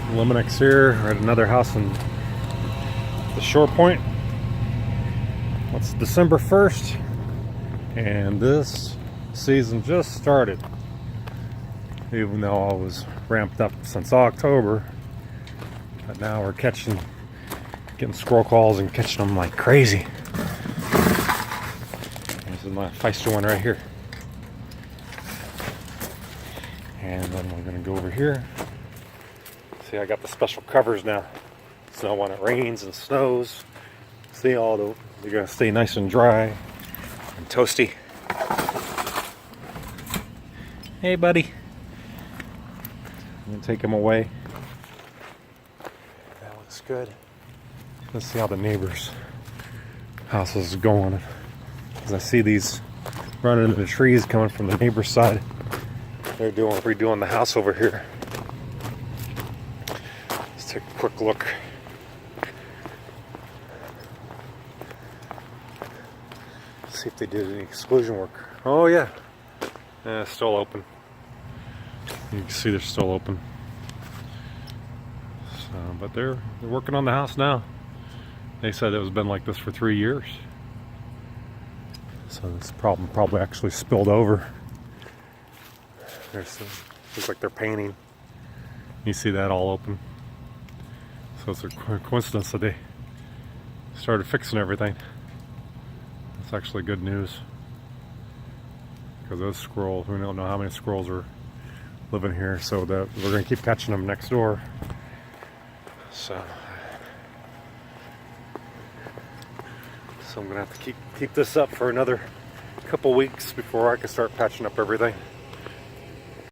Eliminex here. We're at another house in the Shore Point. It's December 1st, and this season just started. Even though I was ramped up since October, but now we're getting squirrel calls and catching them like crazy. This is my feisty one right here. And then we're gonna go over here. See, I got the special covers now. So when it rains and snows, see, they're gonna stay nice and dry and toasty. Hey, buddy. I'm gonna take him away. That looks good. Let's see how the neighbors' houses is going. As I see these running into the trees coming from the neighbor's side. They're redoing the house over here. Let's take a quick look. See if they did any exclusion work. Oh yeah, it's still open. You can see they're still open. So, but they're working on the house now. They said it was been like this for 3 years. So this problem probably actually spilled over. Looks like they're painting. You see that all open. So it's a coincidence that they started fixing everything. It's actually good news. Because those squirrels, we don't know how many squirrels are living here, so that we're going to keep catching them next door. So I'm going to have to keep this up for another couple weeks before I can start patching up everything.